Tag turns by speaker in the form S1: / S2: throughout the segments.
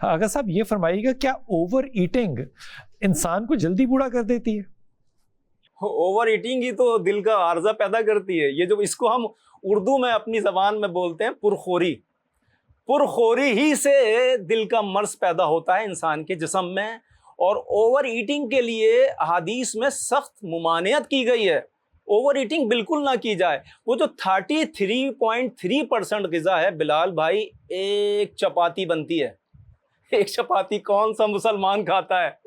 S1: हाँ, अगर साहब ये फरमाइएगा, क्या ओवर ईटिंग इंसान को जल्दी बूढ़ा कर देती है?
S2: ओवर ईटिंग ही तो दिल का आर्जा पैदा करती है। ये जो इसको हम उर्दू में अपनी जबान में बोलते हैं पुरखोरी, पुरखोरी ही से दिल का मर्ज पैदा होता है इंसान के जिस्म में। और ओवर ईटिंग के लिए हदीस में सख्त मुमानियत की गई है। ओवर ईटिंग बिल्कुल ना की जाए। वो जो 33.3% ग़िज़ा है बिलाल भाई, एक चपाती बनती है। एक चपाती कौन सा मुसलमान खाता है?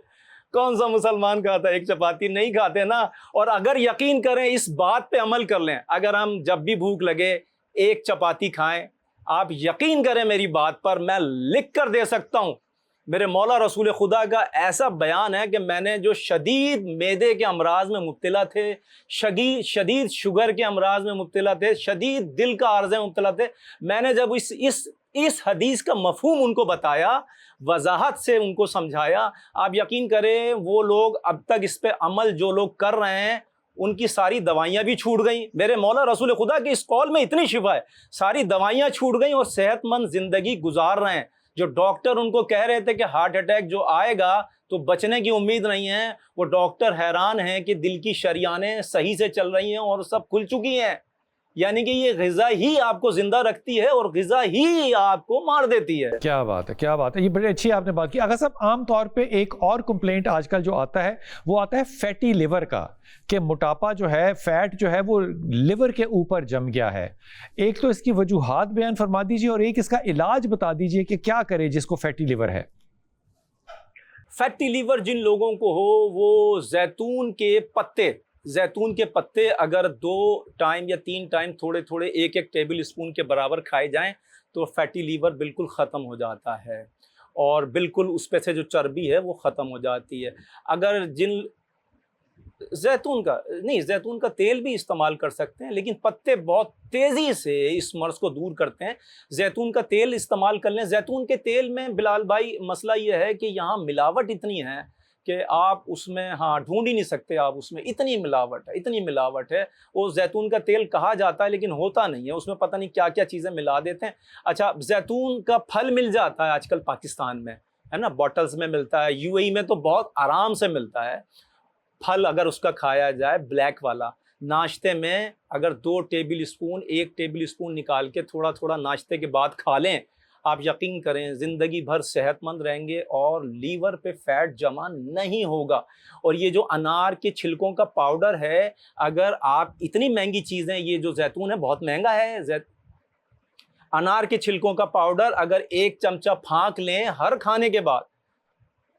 S2: कौन सा मुसलमान खाता है? एक चपाती नहीं खाते ना। और अगर यकीन करें, इस बात पे अमल कर लें, अगर हम जब भी भूख लगे एक चपाती खाएं, आप यकीन करें मेरी बात पर, मैं लिख कर दे सकता हूं। मेरे मौला रसूल खुदा का ऐसा बयान है कि मैंने जो शदीद मैदे के अमराज में मुब्तला थे, शदीद शुगर के अमराज में मुब्तला थे, शदीद दिल का आर्ज़ में मुब्तला थे, मैंने जब इस हदीस का मफहूम उनको बताया, वजाहत से उनको समझाया, आप यकीन करें वो लोग अब तक इस पे अमल जो लोग कर रहे हैं, उनकी सारी दवाइयाँ भी छूट गई। मेरे मौला रसूल खुदा के इस कौल में इतनी शिफा है, सारी दवाइयाँ छूट गई और सेहतमंद ज़िंदगी गुजार रहे हैं। जो डॉक्टर उनको कह रहे थे कि हार्ट अटैक जो आएगा तो बचने की उम्मीद नहीं है, वो डॉक्टर हैरान हैं कि दिल की शरियानें सही से चल रही हैं और सब खुल चुकी हैं। यानी कि ये ग़िज़ा ही आपको जिंदा रखती है और ग़िज़ा ही आपको मार देती है।
S1: क्या बात है, क्या बात है, ये बड़ी अच्छी आपने बात की। अगर साहब आम तौर पे एक और कंप्लेंट आजकल जो आता है वो आता है फैटी लिवर का, कि मोटापा जो है, फैट जो है वो लिवर के ऊपर जम गया है। एक तो इसकी वजूहात बयान फरमा दीजिए और एक इसका इलाज बता दीजिए कि क्या करे जिसको फैटी लिवर है।
S2: फैटी लिवर जिन लोगों को हो, वो जैतून के पत्ते अगर 2 टाइम या 3 टाइम थोड़े थोड़े 1-1 टेबल स्पून के बराबर खाए जाएं तो फैटी लीवर बिल्कुल ख़त्म हो जाता है और बिल्कुल उस पे से जो चर्बी है वो ख़त्म हो जाती है। अगर जैतून का तेल भी इस्तेमाल कर सकते हैं, लेकिन पत्ते बहुत तेज़ी से इस मर्ज़ को दूर करते हैं। जैतून का तेल इस्तेमाल कर लें। जैतून के तेल में बिलाल भाई मसला ये है कि यहाँ मिलावट इतनी है कि आप उसमें ढूंढ ही नहीं सकते। आप उसमें इतनी मिलावट है। वो जैतून का तेल कहा जाता है लेकिन होता नहीं है, उसमें पता नहीं क्या क्या चीज़ें मिला देते हैं। अच्छा, जैतून का फल मिल जाता है आजकल पाकिस्तान में, है ना, बॉटल्स में मिलता है। यूएई में तो बहुत आराम से मिलता है फल। अगर उसका खाया जाए ब्लैक वाला, नाश्ते में अगर 2 टेबल स्पून 1 टेबल स्पून निकाल के थोड़ा थोड़ा नाश्ते के बाद खा लें, आप यकीन करें ज़िंदगी भर सेहतमंद रहेंगे और लीवर पे फैट जमा नहीं होगा। और ये जो अनार के छिलकों का पाउडर है, अगर आप इतनी महंगी चीज़ें, ये जो जैतून है बहुत महंगा है, अनार के छिलकों का पाउडर अगर 1 चमचा फाँक लें हर खाने के बाद,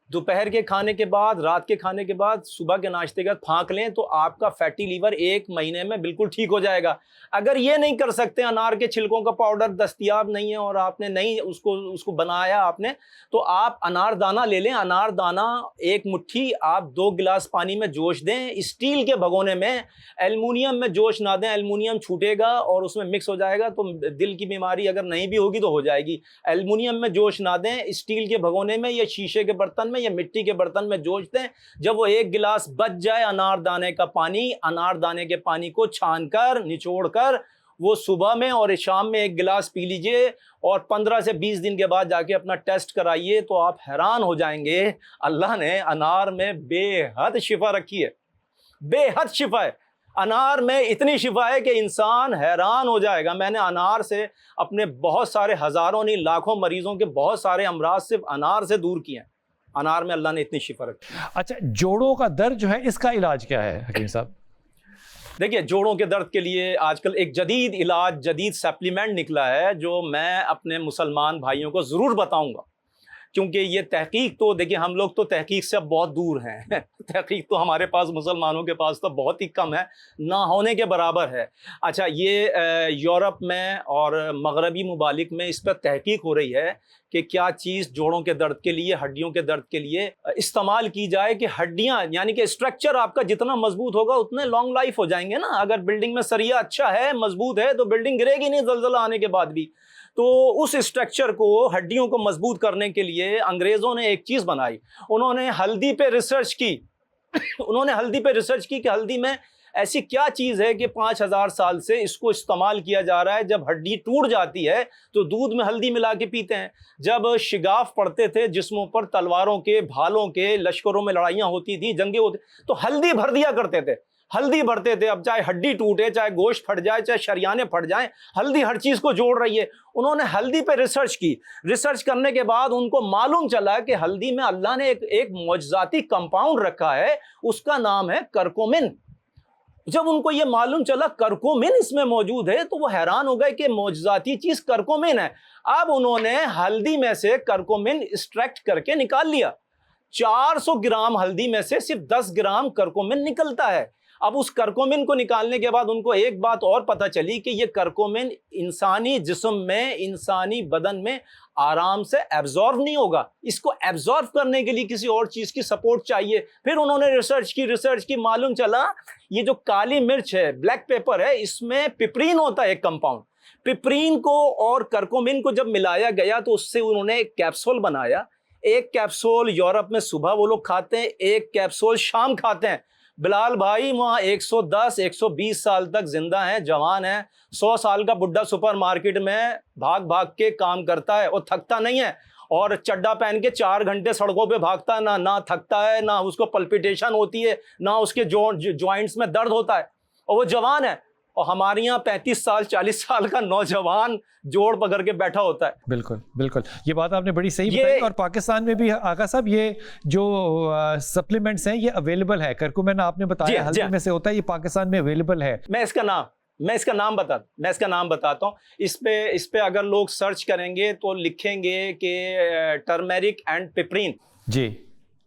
S2: दोपहर के खाने के बाद, रात के खाने के बाद, सुबह के नाश्ते के बाद फाँक लें तो आपका फैटी लीवर 1 महीने में बिल्कुल ठीक हो जाएगा। अगर ये नहीं कर सकते, अनार के छिलकों का पाउडर दस्तयाब नहीं है और आपने नहीं उसको बनाया आपने, तो आप अनार दाना ले लें। अनार दाना 1 मुट्ठी आप 2 गिलास पानी में जोश दें, स्टील के भगोने में। एल्युमिनियम में जोश ना दें, एल्युमिनियम छूटेगा और उसमें मिक्स हो जाएगा तो दिल की बीमारी अगर नहीं भी होगी तो हो जाएगी। एल्युमिनियम में जोश ना दें, स्टील के भगोने में या शीशे के बर्तन में या मिट्टी के बर्तन में जोश दें। जब वो 1 गिलास बच जाए अनारदाने का पानी, अनारदाने के पानी को छानकर निचोड़कर वो सुबह में और शाम में 1 गिलास पी लीजिए और 15 से 20 दिन के बाद जाके अपना टेस्ट कराइए तो आप हैरान हो जाएंगे। अल्लाह ने अनार में बेहद शिफा रखी है, बेहद शिफा है। अनार में इतनी शिफा है कि इंसान हैरान हो जाएगा। मैंने अनार से अपने बहुत सारे हज़ारों नहीं लाखों मरीजों के बहुत सारे अमराज सिर्फ अनार से दूर किए हैं। अनार में अल्लाह ने इतनी शिफा रखी है।
S1: अच्छा, जोड़ों का दर्द जो है, इसका इलाज क्या है हकीम साहब?
S2: देखिए, जोड़ों के दर्द के लिए आजकल एक जदीद इलाज, जदीद सप्लीमेंट निकला है जो मैं अपने मुसलमान भाइयों को ज़रूर बताऊंगा, क्योंकि ये तहकीक तो देखिए, हम लोग तो तहकीक से अब बहुत दूर हैं। तहकीक तो हमारे पास, मुसलमानों के पास तो बहुत ही कम है, ना होने के बराबर है। अच्छा, ये यूरोप में और मगरबी मुमालिक में इस पर तहकीक हो रही है कि क्या चीज़ जोड़ों के दर्द के लिए, हड्डियों के दर्द के लिए इस्तेमाल की जाए कि हड्डियाँ, यानी कि स्ट्रक्चर आपका जितना मजबूत होगा उतने लॉन्ग लाइफ हो जाएंगे ना। अगर बिल्डिंग में सरिया अच्छा है, मजबूत है, तो बिल्डिंग गिरेगी नहीं ज़लज़ला आने के बाद भी। तो उस स्ट्रक्चर को, हड्डियों को मजबूत करने के लिए अंग्रेज़ों ने एक चीज़ बनाई। उन्होंने हल्दी पे रिसर्च की। उन्होंने हल्दी पे रिसर्च की कि हल्दी में ऐसी क्या चीज़ है कि 5000 साल से इसको इस्तेमाल किया जा रहा है? जब हड्डी टूट जाती है तो दूध में हल्दी मिला के पीते हैं। जब शिगाफ पड़ते थे जिस्मों पर, तलवारों के, भालों के, लश्करों में लड़ाइयाँ होती थी, जंगे होती, तो हल्दी भर दिया करते थे, हल्दी भरते थे। अब चाहे हड्डी टूटे, चाहे गोश्त फट जाए, चाहे शरियाने फट जाएं, हल्दी हर चीज को जोड़ रही है। उन्होंने हल्दी पे रिसर्च की। रिसर्च करने के बाद उनको मालूम चला कि हल्दी में अल्लाह ने एक मौजज़ाती कंपाउंड रखा है, उसका नाम है करकोमिन। जब उनको ये मालूम चला करकोमिन इसमें मौजूद है तो वो हैरान हो गए कि मौजज़ाती चीज करकोमिन है। अब उन्होंने हल्दी में से करकोमिन एक्सट्रैक्ट करके निकाल लिया। 400 ग्राम हल्दी में से सिर्फ 10 ग्राम करकोमिन निकलता है। अब उस करकोमिन को निकालने के बाद उनको एक बात और पता चली कि ये करकोमिन इंसानी जिस्म में, इंसानी बदन में आराम से एब्जॉर्व नहीं होगा। इसको एब्जॉर्व करने के लिए किसी और चीज की सपोर्ट चाहिए। फिर उन्होंने रिसर्च की, मालूम चला ये जो काली मिर्च है, ब्लैक पेपर है, इसमें पिपरीन होता है एक कंपाउंड। पिपरीन को और करकोमिन को जब मिलाया गया तो उससे उन्होंने एक कैप्सूल बनाया। एक कैप्सूल यूरोप में सुबह वो लोग खाते हैं, एक कैप्सूल शाम खाते हैं। बिलाल भाई वहाँ 110-120 साल तक जिंदा हैं, जवान हैं। 100 साल का बुड्ढा सुपरमार्केट में भाग भाग के काम करता है और थकता नहीं है, और चड्डा पहन के 4 घंटे सड़कों पे भागता है, ना थकता है, ना उसको पल्पिटेशन होती है, ना उसके जॉइंट्स में दर्द होता है, और वो जवान है। और हमारे यहाँ 35 साल 40 साल का नौजवान जोड़ पकड़ के बैठा होता है।
S1: बिल्कुल बिल्कुल, ये बात आपने बड़ी सही बताई। और पाकिस्तान में भी आका साहब ये जो सप्लीमेंट्स हैं ये अवेलेबल है। करकुमिन आपने बताया हल्दी में से होता है, ये पाकिस्तान में अवेलेबल है।
S2: मैं इसका नाम बताता हूँ। इस पे अगर लोग सर्च करेंगे तो लिखेंगे कि टर्मेरिक एंड पिपरीन,
S1: जी,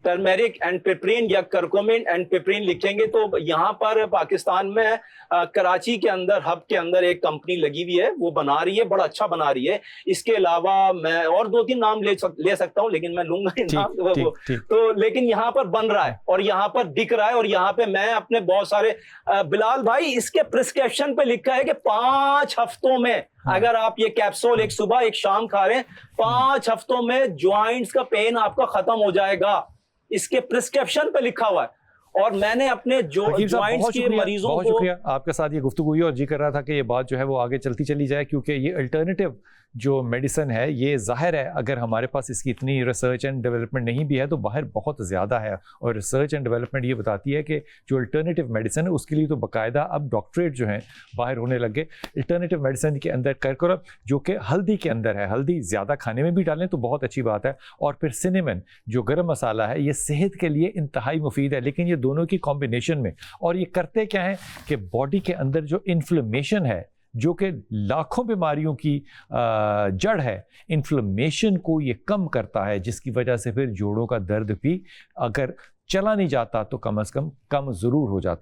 S2: टर्मेरिक एंड पिपरीन या करकोमिन एंड पिपरीन लिखेंगे तो यहाँ पर पाकिस्तान में कराची के अंदर, हब के अंदर एक कंपनी लगी हुई है, वो बना रही है, बड़ा अच्छा बना रही है। इसके अलावा मैं और 2-3 नाम ले सकता हूँ, लेकिन मैं लूंगा ही नाम। तो लेकिन यहाँ पर बन रहा है और यहाँ पर बिक रहा है, और यहाँ पे मैं अपने बहुत सारे बिलाल भाई, इसके प्रिस्क्रिप्शन पे लिखा है कि 5 हफ्तों में अगर आप ये कैप्सूल एक सुबह एक शाम खा रहे हैं, 5 हफ्तों में ज्वाइंट्स का पेन आपका खत्म हो जाएगा। इसके प्रिस्क्रिप्शन पे लिखा हुआ है। और मैंने अपने ज्वाइंट्स के मरीजों
S1: बहुत शुक्रिया, आपके साथ ये गुफ्तगू हुई और जी कर रहा था कि ये बात जो है वो आगे चलती चली जाए, क्योंकि ये अल्टरनेटिव जो मेडिसिन है, ये जाहिर है अगर हमारे पास इसकी इतनी रिसर्च एंड डेवलपमेंट नहीं भी है तो बाहर बहुत ज़्यादा है। और रिसर्च एंड डेवलपमेंट ये बताती है कि जो अल्टरनेटिव मेडिसिन है उसके लिए तो बाकायदा अब डॉक्टरेट जो हैं बाहर होने लगे। अल्टरनेटिव मेडिसिन के अंदर करकुरम जो कि हल्दी के अंदर है, हल्दी ज़्यादा खाने में भी डालें तो बहुत अच्छी बात है। और फिर सिनेमन जो गर्म मसाला है, ये सेहत के लिए इंतहाई मुफीद है। लेकिन ये दोनों की कॉम्बिनेशन में, और ये करते क्या है कि बॉडी के अंदर जो इन्फ्लेमेशन है, जो कि लाखों बीमारियों की जड़ है, इन्फ्लेमेशन को ये कम करता है, जिसकी वजह से फिर जोड़ों का दर्द भी अगर चला नहीं जाता तो कम से कम ज़रूर हो जाता है।